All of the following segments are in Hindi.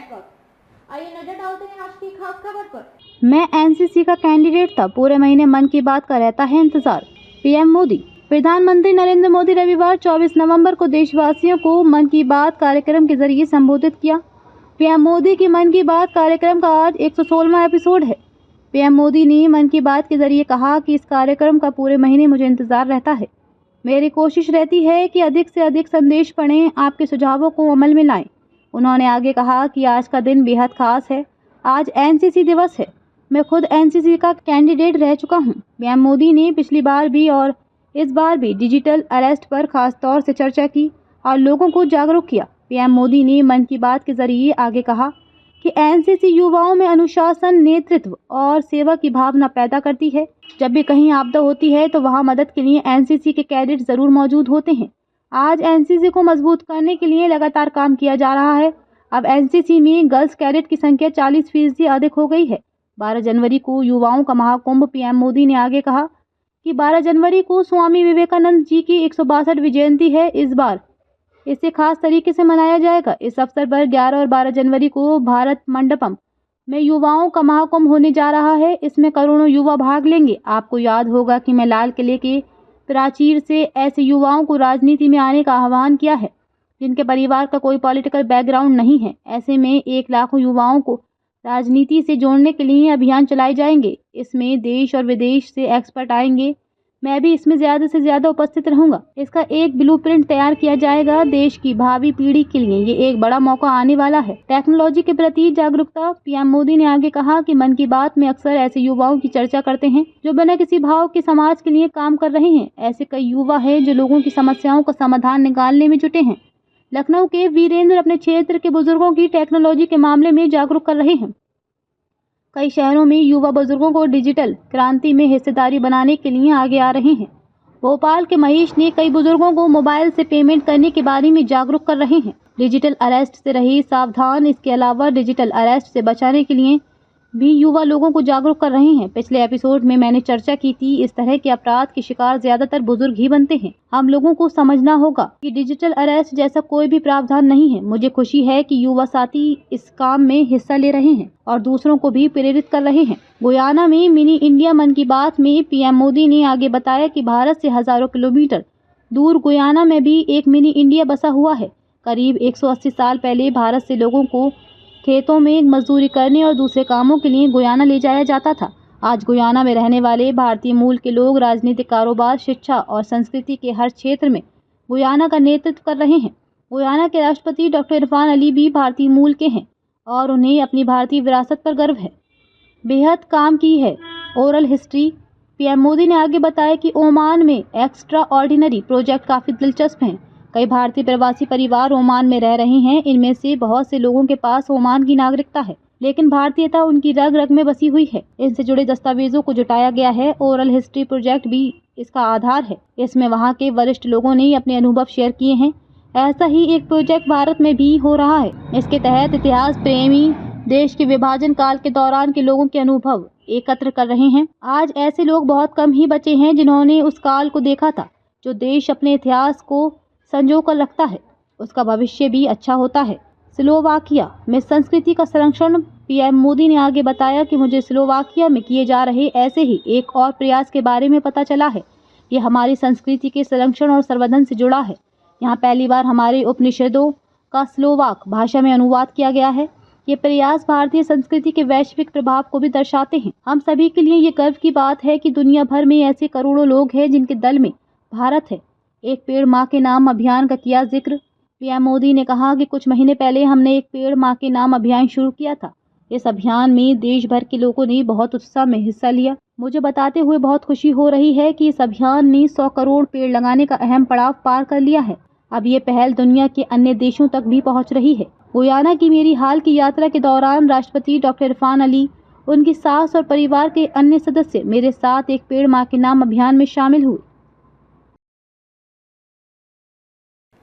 नेटवर्क। आइए नजर डालते हैं आज की खास खबर पर। मैं एनसीसी का कैंडिडेट था, पूरे महीने मन की बात का रहता है इंतजार। पीएम मोदी। प्रधानमंत्री नरेंद्र मोदी रविवार 24 नवंबर को देशवासियों को मन की बात कार्यक्रम के जरिए संबोधित किया। पीएम मोदी की मन की बात कार्यक्रम का आज 116वां एपिसोड है। पीएम मोदी ने मन की बात के जरिए कहा कि इस कार्यक्रम का पूरे महीने मुझे इंतजार रहता है। मेरी कोशिश रहती है कि अधिक से अधिक संदेश पढ़ें, आपके सुझावों को अमल में लाएं। उन्होंने आगे कहा कि आज का दिन बेहद खास है। आज एनसीसी दिवस है। मैं खुद एनसीसी का कैंडिडेट रह चुका हूं। पीएम मोदी ने पिछली बार भी और इस बार भी डिजिटल अरेस्ट पर खास तौर से चर्चा की और लोगों को जागरूक किया। पीएम मोदी ने मन की बात के जरिए आगे कहा कि एनसीसी युवाओं में अनुशासन, नेतृत्व और सेवा की भावना पैदा करती है। जब भी कहीं आपदा होती है तो वहां मदद के लिए एनसीसी के कैडेट जरूर मौजूद होते हैं। आज एनसीसी को मजबूत करने के लिए लगातार काम किया जा रहा है। अब एनसीसी में गर्ल्स कैडेट की संख्या 40% अधिक हो गई है। 12 जनवरी को युवाओं का महाकुंभ। पीएम मोदी ने आगे कहा कि 12 जनवरी को स्वामी विवेकानंद जी की 162वीं जयंती है। इस बार इसे खास तरीके से मनाया जाएगा। इस अवसर पर 11 और 12 जनवरी को भारत मंडपम में युवाओं का महाकुंभ होने जा रहा है। इसमें करोड़ों युवा भाग लेंगे। आपको याद होगा कि मैं लाल किले के प्राचीर से ऐसे युवाओं को राजनीति में आने का आह्वान किया है जिनके परिवार का कोई पॉलिटिकल बैकग्राउंड नहीं है। ऐसे में 1 लाख युवाओं को राजनीति से जोड़ने के लिए अभियान चलाए जाएंगे। इसमें देश और विदेश से एक्सपर्ट आएंगे। मैं भी इसमें ज़्यादा से ज़्यादा उपस्थित रहूंगा। इसका एक ब्लूप्रिंट तैयार किया जाएगा। देश की भावी पीढ़ी के लिए ये एक बड़ा मौका आने वाला है। टेक्नोलॉजी के प्रति जागरूकता। पीएम मोदी ने आगे कहा कि मन की बात में अक्सर ऐसे युवाओं की चर्चा करते हैं जो बिना किसी भाव के समाज के लिए काम कर रहे हैं। ऐसे कई युवा हैं जो लोगों की समस्याओं का समाधान निकालने में जुटे हैं। लखनऊ के वीरेंद्र अपने क्षेत्र के बुजुर्गों की टेक्नोलॉजी के मामले में जागरूक कर रहे हैं। कई शहरों में युवा बुजुर्गों को डिजिटल क्रांति में हिस्सेदारी बनाने के लिए आगे आ रहे हैं। भोपाल के महेश ने कई बुजुर्गों को मोबाइल से पेमेंट करने के बारे में जागरूक कर रहे हैं। डिजिटल अरेस्ट से रही सावधान। इसके अलावा डिजिटल अरेस्ट से बचाने के लिए भी युवा लोगों को जागरूक कर रहे हैं। पिछले एपिसोड में मैंने चर्चा की थी, इस तरह के अपराध के शिकार ज्यादातर बुजुर्ग ही बनते हैं। हम लोगों को समझना होगा कि डिजिटल अरेस्ट जैसा कोई भी प्रावधान नहीं है। मुझे खुशी है कि युवा साथी इस काम में हिस्सा ले रहे हैं और दूसरों को भी प्रेरित कर रहे हैं। गुयाना में मिनी इंडिया मन की बात में पीएम मोदी ने आगे बताया कि भारत से हजारों किलोमीटर दूर गुयाना में भी एक मिनी इंडिया बसा हुआ है। करीब 180 साल पहले भारत से लोगों को खेतों में मजदूरी करने और दूसरे कामों के लिए गुयाना ले जाया जाता था। आज गुयाना में रहने वाले भारतीय मूल के लोग राजनीतिक, कारोबार, शिक्षा और संस्कृति के हर क्षेत्र में गुयाना का नेतृत्व कर रहे हैं। गुयाना के राष्ट्रपति डॉक्टर इरफान अली भी भारतीय मूल के हैं और उन्हें अपनी भारतीय विरासत पर गर्व है। बेहद काम की है ओरल हिस्ट्री। पीएम मोदी ने आगे बताया कि ओमान में एक्स्ट्रा ऑर्डिनरी प्रोजेक्ट काफ़ी दिलचस्प हैं। कई भारतीय प्रवासी परिवार ओमान में रह रहे हैं। इनमें से बहुत से लोगों के पास ओमान की नागरिकता है, लेकिन भारतीयता उनकी रग रग में बसी हुई है। इनसे जुड़े दस्तावेजों को जुटाया गया है। ओरल हिस्ट्री प्रोजेक्ट भी इसका आधार है। इसमें वहाँ के वरिष्ठ लोगों ने अपने अनुभव शेयर किए हैं। ऐसा ही एक प्रोजेक्ट भारत में भी हो रहा है। इसके तहत इतिहास प्रेमी देश के विभाजन काल के दौरान के लोगों के अनुभव एकत्र कर रहे हैं। आज ऐसे लोग बहुत कम ही बचे हैं जिन्होंने उस काल को देखा था। जो देश अपने इतिहास को संजो कर रखता है उसका भविष्य भी अच्छा होता है। स्लोवाकिया में संस्कृति का संरक्षण। पीएम मोदी ने आगे बताया कि मुझे स्लोवाकिया में किए जा रहे ऐसे ही एक और प्रयास के बारे में पता चला है। ये हमारी संस्कृति के संरक्षण और संवर्धन से जुड़ा है। यहाँ पहली बार हमारे उपनिषदों का स्लोवाक भाषा में अनुवाद किया गया है। ये प्रयास भारतीय संस्कृति के वैश्विक प्रभाव को भी दर्शाते हैं। हम सभी के लिए ये गर्व की बात है कि दुनिया भर में ऐसे करोड़ों लोग हैं जिनके दल में भारत है। एक पेड़ माँ के नाम अभियान का किया जिक्र। पीएम मोदी ने कहा कि कुछ महीने पहले हमने एक पेड़ माँ के नाम अभियान शुरू किया था। इस अभियान में देश भर के लोगों ने बहुत उत्साह में हिस्सा लिया। मुझे बताते हुए बहुत खुशी हो रही है कि इस अभियान ने 100 करोड़ पेड़ लगाने का अहम पड़ाव पार कर लिया है। अब ये पहल दुनिया के अन्य देशों तक भी पहुँच रही है। गुयाना की मेरी हाल की यात्रा के दौरान राष्ट्रपति डॉक्टर इरफान अली, उनकी सास और परिवार के अन्य सदस्य मेरे साथ एक पेड़ माँ के नाम अभियान में शामिल हुए।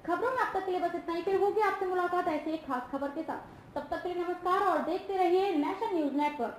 खबरों में अब तक के लिए बस इतना ही। फिर होगी आपसे मुलाकात ऐसे एक खास खबर के साथ। तब तक के लिए नमस्कार और देखते रहिए नेशन न्यूज नेटवर्क।